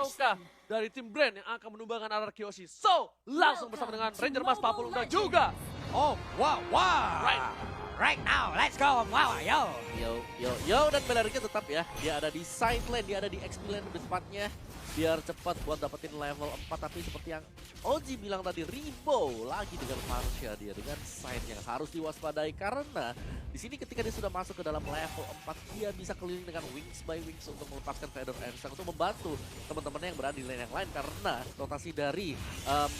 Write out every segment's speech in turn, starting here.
ataukah dari tim Brand yang akan menumbangkan RRQ Oshi? So, langsung bersama dengan Ranger Mas Papulung dan juga Oh, wow. Right now, let's go. Wow, yo. Yo, dan Belariknya tetap ya. Dia ada di side lane, dia ada di XP lane depannya. Biar cepat buat dapetin level 4. Tapi seperti yang Oji bilang tadi, Ribo lagi dengan Marsha dia. Dengan side yang harus diwaspadai. Karena di sini ketika dia sudah masuk ke dalam level 4, dia bisa keliling dengan wings by wings untuk melepaskan Feather Ansang. Untuk membantu teman-temannya yang berada di lane yang lain. Karena rotasi dari...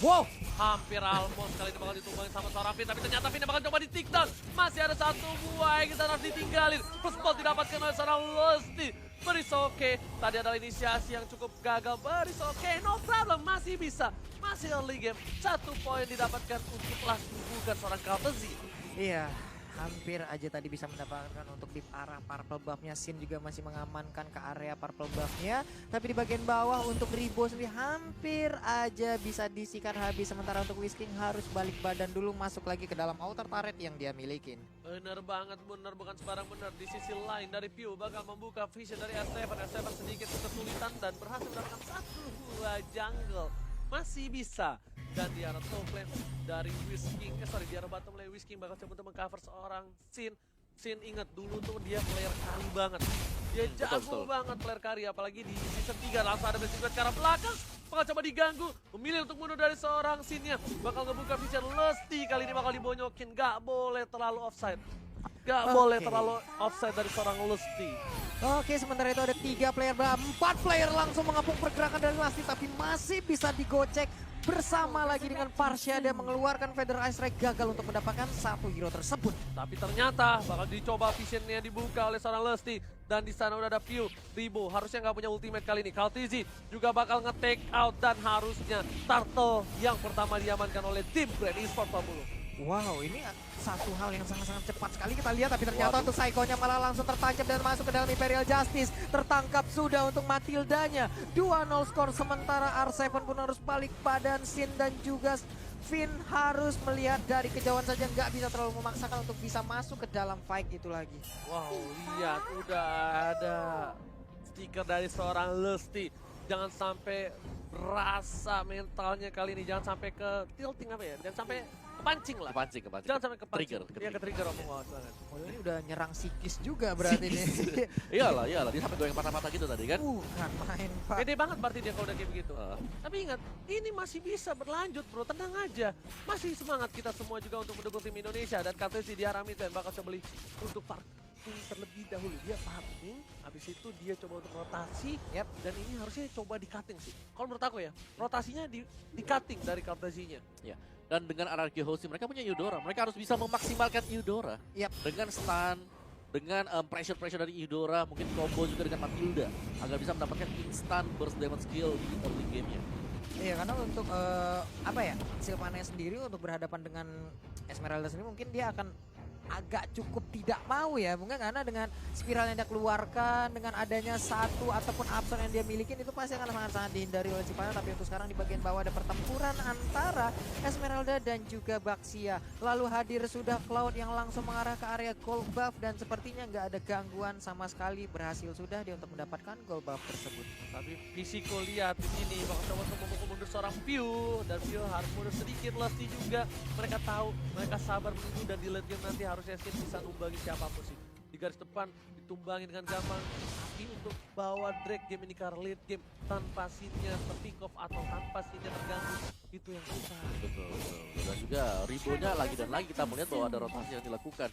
wow, hampir almost kali ini bakal ditumbangin sama seorang Finn. Tapi ternyata Finn bakal coba di take down. Masih ada satu buah yang kita harus ditinggalin. First blood didapatkan oleh seorang Lusty. But it's okay. Tadi adalah inisiasi yang cukup gagal. But it's okay, no problem. Masih bisa. Masih early game. 1 poin didapatkan untuk last bukan seorang Kaltezi. Iya, hampir aja tadi bisa mendapatkan untuk di arah purple buff-nya. Sin juga masih mengamankan ke area purple buff-nya. Tapi di bagian bawah untuk Ribo sendiri hampir aja bisa disikat habis. Sementara untuk Whisking harus balik badan dulu, masuk lagi ke dalam outer turret yang dia milikin. Bener banget, bener bukan sembarang bener. Di sisi lain dari Pew bakal membuka vision dari S7. S7 sedikit kesulitan dan berhasil mendapatkan 1 buah jungle. Masih bisa. Dan di arah top lane dari Whisking, di arah bottom lane Whisking bakal coba untuk mengcover seorang Sin. Sin ingat dulu tuh dia player carry banget. Dia jago banget player carry, apalagi di season 3 langsung ada basic ke arah belakang. Bakal coba diganggu, memilih untuk mundur dari seorang Sinnya. Bakal ngebuka vision Lusty, kali ini bakal dibonyokin. Gak boleh terlalu offside. Gak boleh terlalu offside dari seorang Lusty. Oke, sementara itu ada 3 player, 4 player langsung mengepung pergerakan dari Lusty. Tapi masih bisa digocek bersama lagi dengan Parsha dan mengeluarkan Feather Ice Ray, gagal untuk mendapatkan 1 hero tersebut. Tapi ternyata bakal dicoba visionnya dibuka oleh seorang Lusty. Dan di sana udah ada Pew, Ribo harusnya nggak punya ultimate kali ini. Kaltezi juga bakal nge-take out dan harusnya Turtle yang pertama diamankan oleh tim Brand Esports 40. Wow, ini satu hal yang sangat-sangat cepat sekali kita lihat, tapi ternyata untuk Psycho-nya malah langsung tertancap dan masuk ke dalam Imperial Justice. Tertangkap sudah untuk Matildanya. 2-0 skor, sementara R7 pun harus balik badan. Sin dan juga Finn harus melihat dari kejauhan saja, nggak bisa terlalu memaksakan untuk bisa masuk ke dalam fight itu lagi. Wow, lihat udah ada stiker dari seorang Lusty. Jangan sampai berasa mentalnya kali ini, jangan sampai ke tilting apa ya, jangan sampai kepancing lah. Kepancing. Jangan sampai kepancing. Trigger. Iya, ke-trigger omong banget. Oh, ini udah nyerang psikis juga berarti nih. Iyalah. Dia sampai goyang mata-mata gitu tadi kan. Bukan main, Pak. Pede banget berarti dia kalau udah kayak begitu. Tapi ingat, ini masih bisa berlanjut bro, tenang aja. Masih semangat kita semua juga untuk mendukung tim Indonesia. Dan Kaltezi di arah mid lane bakal coba beli untuk farming terlebih dahulu. Dia farming, habis itu dia coba untuk rotasi. Dan ini harusnya coba di cutting sih. Kalau menurut aku ya, rotasinya di cutting dari Kaltezinya. Ya. Dan dengan RRQ Hoshi mereka punya Eudora. Mereka harus bisa memaksimalkan Eudora. Dengan stun, dengan pressure dari Eudora, mungkin combo juga dengan Matilda. Agar bisa mendapatkan instant burst damage skill di early game-nya. Iya, karena untuk Sylvania sendiri untuk berhadapan dengan Esmeralda sendiri mungkin dia akan agak cukup tidak mau ya, mungkin karena dengan spiral yang dia keluarkan, dengan adanya satu ataupun absen yang dia milikin itu pasti akan sangat-sangat dihindari oleh Sylvania. Tapi untuk sekarang di bagian bawah ada pertempuran antara Esmeralda dan juga Baxia. Lalu hadir sudah Cloud yang langsung mengarah ke area gold buff dan sepertinya nggak ada gangguan sama sekali. Berhasil sudah dia untuk mendapatkan gold buff tersebut. Tapi Pisiko lihat di sini bakal coba untuk memukul mundur seorang Pew, dan Pew harus mundur sedikit. Lusty juga mereka tahu, mereka sabar menunggu, dan di late game nanti harusnya Sin bisa numbangi siapapun sih. Di garis depan ditumbangi dengan gampang, tapi untuk bawa Drake game ini ke late game tanpa Sinnya ter-pick off atau tanpa Sinnya terganggu, itu yang susah. Betul. Dan juga Ribonya lagi dan lagi kita melihat bahwa ada rotasi yang dilakukan.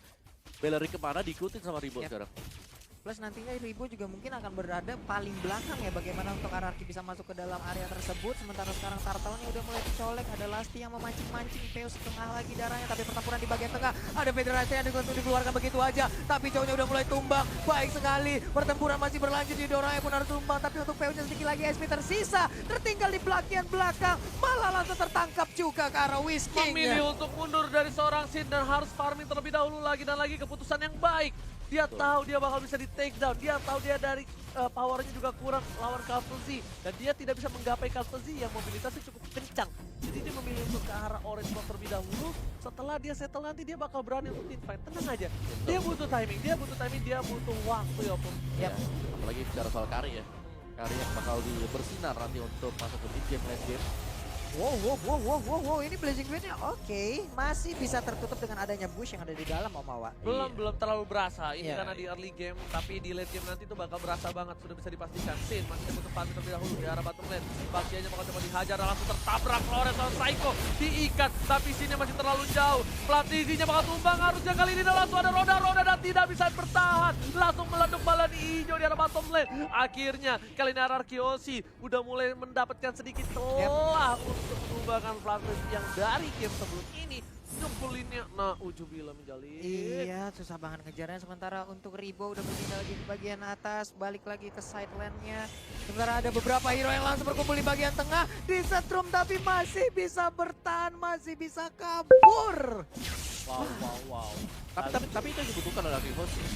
Bellery kemana diikutin sama Ribo sekarang. Plus nantinya Ribo juga mungkin akan berada paling belakang ya, bagaimana untuk RRQ bisa masuk ke dalam area tersebut. Sementara sekarang Turtle-nya udah mulai dicolek, ada Lusty yang memancing-mancing, Pew setengah lagi darahnya. Tapi pertempuran di bagian tengah, ada Federasi yang dikeluarkan begitu aja. Tapi cowoknya udah mulai tumbang, baik sekali. Pertempuran masih berlanjut, di Doranya pun harus tumbang. Tapi untuk Pew-nya sedikit lagi SP tersisa, tertinggal di bagian belakang. Malah langsung tertangkap juga ke arah Whisking. Memilih untuk mundur dari seorang Sin dan harus farming terlebih dahulu lagi dan lagi, keputusan yang baik. Dia tahu dia bakal bisa di take down, dia tahu dia dari powernya juga kurang lawan Kaltezi. Dan dia tidak bisa menggapai Kaltezi yang mobilitasnya cukup kencang. Jadi dia memilih untuk ke arah orange block terlebih dahulu. Setelah dia settle nanti dia bakal berani untuk teamfight. Tenang aja, dia butuh timing, dia butuh waktu ya Pung. Apalagi bicara soal carry ya. Kari yang bakal bersinar nanti untuk masuk ke mid game, late game. Wow, ini Blazing Windnya oke, masih bisa tertutup dengan adanya bush yang ada di dalam Om Awa. Belum terlalu berasa. Ini Iya. karena di early game, tapi di late game nanti tuh bakal berasa banget. Sudah bisa dipastikan. Sin masih butuh panti terlebih dahulu di arah bottom lane. Bastianya bakal coba dihajar dan langsung tertabrak Flores sama Psycho. Diikat, tapi Sinnya masih terlalu jauh. Platisinya bakal tumbang harusnya kali ini dan langsung ada roda-roda dan tidak bisa bertahan. Langsung meleduk bala di hijau di arah bottom lane. Akhirnya kali ini Ararkiosi udah mulai mendapatkan sedikit celah untuk menumbangkan Platisi yang dari game sebelum ini. Nyempelinnya, nah Ujubila menjalin. Iya, susah banget ngejarnya. Sementara untuk Ribo udah berpindah lagi ke bagian atas, balik lagi ke side lane-nya. Sementara ada beberapa hero yang langsung berkumpul di bagian tengah, disetrum tapi masih bisa bertahan, masih bisa kabur. Wow. Tapi itu yang dibutuhkan oleh Vivo sih.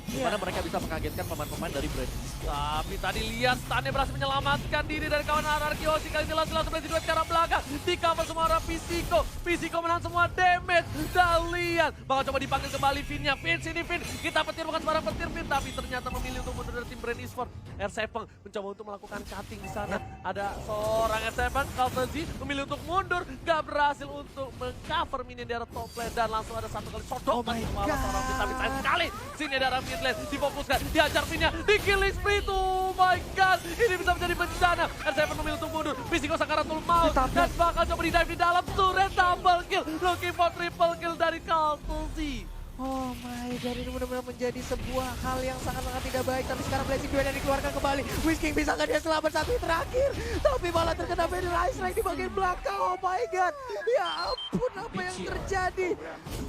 Dimana mereka bisa mengagetkan pemain-pemain dari brand. Tapi tadi lihat Stannya berhasil menyelamatkan diri dari kawan Ararkiosi. Kali ini langsung berhasil duet ke arah belakang. Di cover semua arah Pisiko. Pisiko menahan semua damage. Dan lihat, bakal coba dipanggil kembali Finnya. Fin, sini Fin. Kita petir bukan sembarang petir Fin. Tapi ternyata memilih untuk mundur dari tim Brand Esports. R7 mencoba untuk melakukan cutting di sana. Ada seorang R7, Kaltezi memilih untuk mundur. Gak berhasil untuk mengcover minion di arah top lane. Dan langsung ada satu kali Oh sodok. my Seorang Fin, tapi God. sayang sekali. Sini di arah mid lane. Difokuskan, dihajar Finnya. Di killing spree itu. Oh my god. Ini bisa menjadi bencana. R7 memilih untuk mundur. Pisiko Sakaratul Maut. Dan bakal coba di-dive di dalam. Turret double kill. Looking for triple kill dari Kaltezi. Oh my god, ini benar-benar menjadi sebuah hal yang sangat-sangat tidak baik. Tapi sekarang Blazing Duel yang dikeluarkan kembali. Whisking bisa nggak dia selamat satu yang terakhir? Tapi malah terkena Vanilla Ice Strike di bagian belakang. Oh my god, ya ampun apa yang terjadi.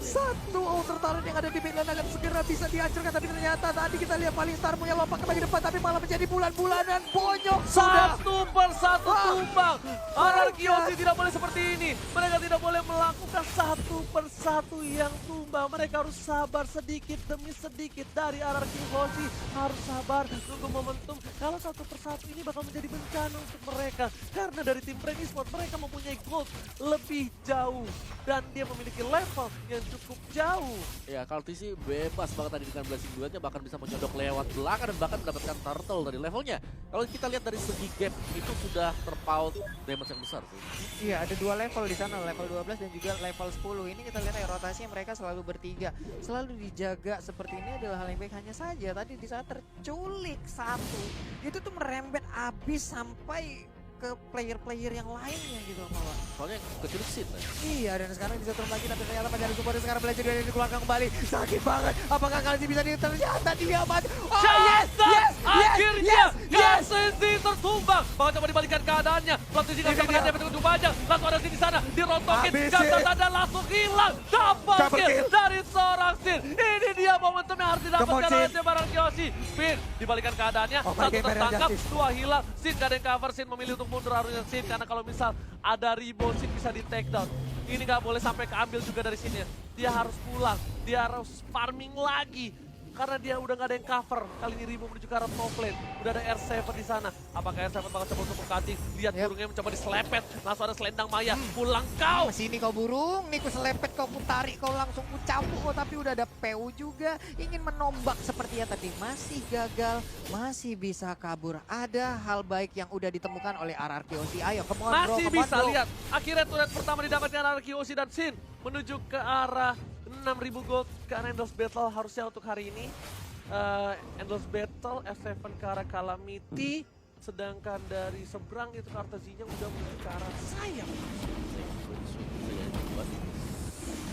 Satu outer talent yang ada di mid lane akan segera bisa dihancurkan. Tapi ternyata tadi kita lihat paling Star punya lompat ke bagian depan. Tapi malah menjadi bulan-bulanan bonyok sudah. Satu persatu tumbang. Ararkiosi God. tidak boleh seperti ini. Mereka tidak boleh melakukan satu persatu yang tumbang. Mereka harus sabar sedikit demi sedikit. Dari Ararkiosi harus sabar nunggu momentum. Kalau satu persatu ini bakal menjadi bencana untuk mereka. Karena dari tim Brand Esports mereka mempunyai gold lebih jauh. Dan dia memiliki level yang cukup jauh. Ya, Kaltisi bebas banget tadi dengan Blazing Duetnya, bahkan bisa menyodok lewat belakang dan bahkan mendapatkan turtle dari levelnya. Kalau kita lihat dari segi gap, itu sudah terpaut damage yang besar sih. Iya, ada dua level di sana, level 12 dan juga level 10. Ini kita lihat ya rotasinya mereka selalu bertiga. Selalu dijaga seperti ini adalah hal yang baik. Hanya saja tadi di saat terculik satu, itu tuh merembet abis sampai ke player-player yang lainnya gitu loh Mawar. Soalnya keculik sit. Iya, dan sekarang bisa turun lagi tapi ternyata mencari support sekarang belajar dari dikeluarkan kembali. Sakit banget. Apakah kali ini bisa ternyata dia mati? Oh yes, yes, Akhirnya yes. Kaltezi tertumbang. Bakal coba dibalikan keadaannya. Platisi nggak bisa Ini menghadapi dia. untuk banyak. Langsung ada di sana. Dirontokin. Habis Gabda sih. tanda langsung hilang. Double Double kill kill. dari seorang Sin. Ini dia momentum yang harus didapatkan Come on, oleh Sin. tim Ararkiosi. Fin dibalikan keadaannya. Oh my Satu God, Imperial tertangkap. Justice. Dua hilang. Sin gak ada yang cover. Sin memilih untuk mundur harusnya Sin. Karena kalau misal ada Ribo, Sin bisa di take down. Ini gak boleh sampai keambil juga dari Sinnya. Dia harus pulang. Dia harus farming lagi. Karena dia udah gak ada yang cover. Kali ini Ribo menuju ke arah top lane. Udah ada R7 di sana. Apakah R7 bakal coba untuk cutting? Lihat Yep. burungnya mencoba diselepet. Langsung ada selendang Maya. Pulang kau. Sini kau burung, nih ku selepet, kau ku tarik, kau langsung ku campur. Oh, tapi udah ada PU juga, ingin menombak seperti ya tadi. Masih gagal, masih bisa kabur. Ada hal baik yang udah ditemukan oleh Ararkiosi. Ayo, come on bro, Masih come on, bisa bro. lihat. Akhirnya turret pertama didapatkan Ararkiosi dan Sin. Menuju ke arah 6.000 gold ke arah Endless Battle harusnya untuk hari ini. Endless Battle, F7 ke arah Calamity. Sedangkan dari seberang itu Kaltezinya udah menuju ke arah sayap.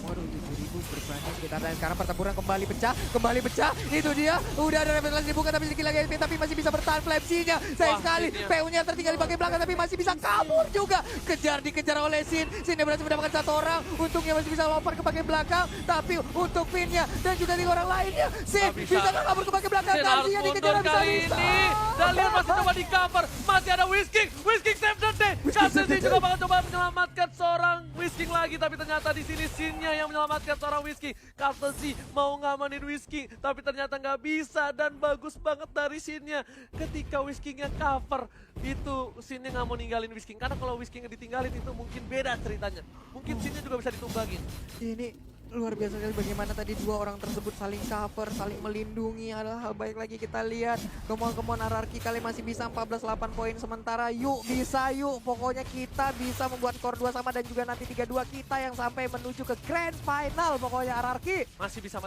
Waduh, 7.000 berbanyak sekitar. Dan sekarang pertempuran kembali pecah, itu dia. Udah ada revelasi dibuka tapi sedikit lagi SP, tapi masih bisa bertahan Flamsy-nya. Sayang Wah, sekali, Sin-nya. PU-nya tertinggal di bagian belakang tapi masih bisa kabur juga. Dikejar oleh Sin. Sin berhasil mendapatkan satu orang. Untungnya masih bisa lompat ke bagian belakang. Tapi untuk Fin-nya dan juga 3 orang lainnya, Sin Nggak bisa. bisa nggak kabur ke bagian belakang. Sin harus Kalsinya dikejar mundur bisa kali ini. Dan lihat masih coba di cover. Masih ada Whisking save the day. Kaltezi juga bakal coba menyelamatkan seorang Whisking lagi. Tapi ternyata di sini Sin-nya yang menyelamatkan seorang Whisking. Kaltezi mau ngamanin Whisking. Tapi ternyata nggak bisa. Dan bagus banget dari Sin-nya. Ketika Whisking-nya cover. Itu Sin-nya nggak mau ninggalin Whisking. Karena kalau Whisking ditinggalin itu mungkin beda ceritanya. Mungkin Sin-nya juga bisa ditumbangin. Ini Luar biasa sekali bagaimana tadi dua orang tersebut saling cover, saling melindungi. Adalah hal baik lagi kita lihat. Kemon Ararki kali masih bisa 14-8 poin sementara. Yuk bisa yuk. Pokoknya kita bisa membuat skor 2 sama dan juga nanti 3-2 kita yang sampai menuju ke grand final pokoknya Ararki. Masih bisa.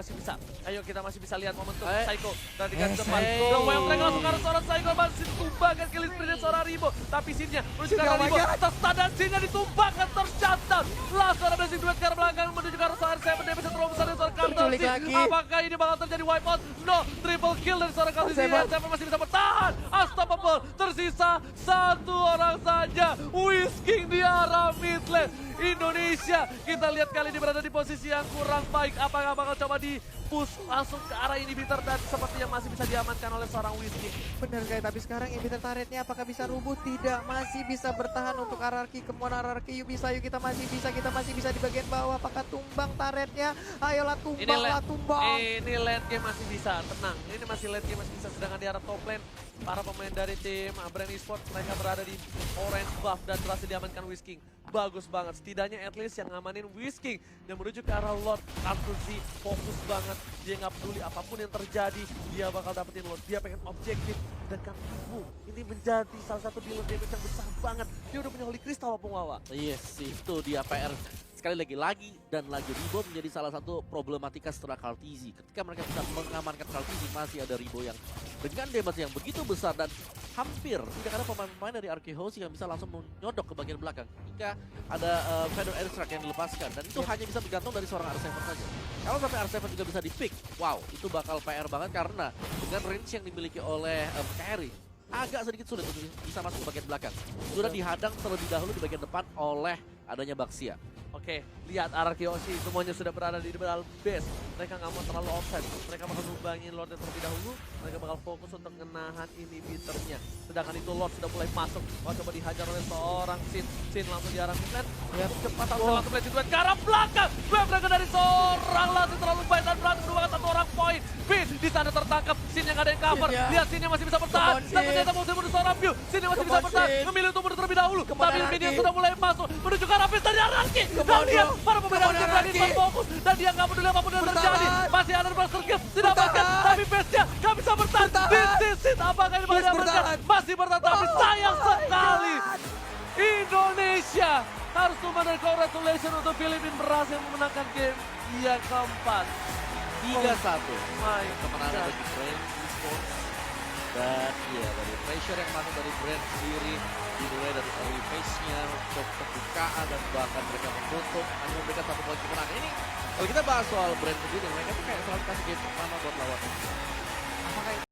Ayo kita masih bisa lihat momentum Psycho. Dan di Eh, depan. Psycho. The Well Track langsung ke arah seorang Psycho. Masih ditumbangkan killing sprint dari seorang Ribo. Tapi Sinnya menuju ke arah Oh my Ribo. God. Terstun dan Sinnya ditumbangkan tershutdown. Langsung ada blessing duet ke arah belakang menuju ke arah seorang Seven. Dia bisa terlalu besar dari seorang Cartel Diculik Sin. lagi. Apakah ini bakal terjadi wipeout? No, triple kill dari seorang Cartel Sin. Seven. Seven masih bisa bertahan. Unstoppable. Tersisa satu orang saja. Whisking di arah mid lane. Indonesia, kita lihat kali ini berada di posisi yang kurang baik. Apakah bakal coba di push langsung ke arah inhibitor dan sepertinya masih bisa diamankan oleh seorang Whisking. Benar guys, tapi sekarang inhibitor turretnya apakah bisa rubuh? Tidak, masih bisa bertahan untuk Ararki. Kemon Ararki, yuk bisa, yuk kita masih bisa di bagian bawah. Apakah tumbang turretnya? Ayolah tumbanglah, tumbang. Ini late game masih bisa, tenang. Ini masih late game masih bisa, sedangkan di arah top lane para pemain dari tim Brand Esports mereka berada di orange buff dan berhasil diamankan Whisking. Bagus banget, setidaknya at least yang ngamanin Whisking dan menuju ke arah Lord. Kartuzi fokus banget, dia nggak peduli apapun yang terjadi, dia bakal dapetin Lord. Dia pengen objektif dan Kartuzi ini menjadi salah satu dealer damage yang besar banget. Dia udah punya Holy Crystal walaupun Wawa. Yes, itu dia PR. Sekali lagi dan lagi Ribo menjadi salah satu problematika setelah Kartizi. Ketika mereka bisa mengamankan Kartizi, masih ada Ribo yang dengan damage yang begitu besar dan hampir tidak ada pemain-pemain dari Arkehouse yang bisa langsung menyodok ke bagian belakang. Jika ada Feather Airstrike yang dilepaskan dan itu hanya bisa bergantung dari seorang R7 saja. Kalau sampai R7 juga bisa di-pick, wow, itu bakal PR banget karena dengan range yang dimiliki oleh Carry agak sedikit sulit untuk bisa masuk ke bagian belakang. Sudah dihadang terlebih dahulu di bagian depan oleh adanya Baxia. Oke, lihat Ararki Oshi semuanya sudah berada di dalam base. Mereka nggak mau terlalu offside. Mereka bakal numbangin Lordnya terlebih dahulu. Mereka bakal fokus untuk menahan inhibitornya. Sedangkan itu Lord sudah mulai masuk. Oh, coba dihajar oleh seorang Sin. Sin langsung diarah midlane. Cepat langsung blessing duet ke arah belakang. Wave breaker dari seorang Lasin terlalu baik dan berhasil menumbangkan satu orang poin. Pin di sana tertangkap. Sin yang nggak ada yang cover. Sin, ya. Lihat Sin yang masih bisa bertahan. Come on, Dan Sin. ternyata mau mundur seorang view. Sin yang masih bisa bertahan. Sin. Memilih untuk mundur terlebih dahulu. Come on, Tapi Ararki. minion sudah mulai masuk. Menuju ke arah base dari Ararki. Come Dan on, lihat bro. para pemain Come on, Ararki berani Ararki. berfokus. Dan dia nggak peduli apapun yang Bertahan. terjadi. Masih ada berhasil kill. Didapatkan. Bertahan. Tapi base-nya nggak bisa bertahan. Bertahan. This is it. Apakah ini bakal Yes, diamankan? bertahan. Masih bertahan. Tapi Oh sayang my sekali. God. Indonesia harus dan congratulations untuk Filipina berhasil memenangkan game yang keempat. 3-1. My Kemenangan God. bagi Brand Esports. Dan ya dari pressure yang masuk dari Brand sendiri dimulai dari early phase-nya untuk pembukaan dan bahkan mereka menutup hanya memberikan 1 poin kemenangan. Ini kalau kita bahas soal Brand sendiri, mereka tuh kayak selalu kasih game pertama buat lawan. Apakah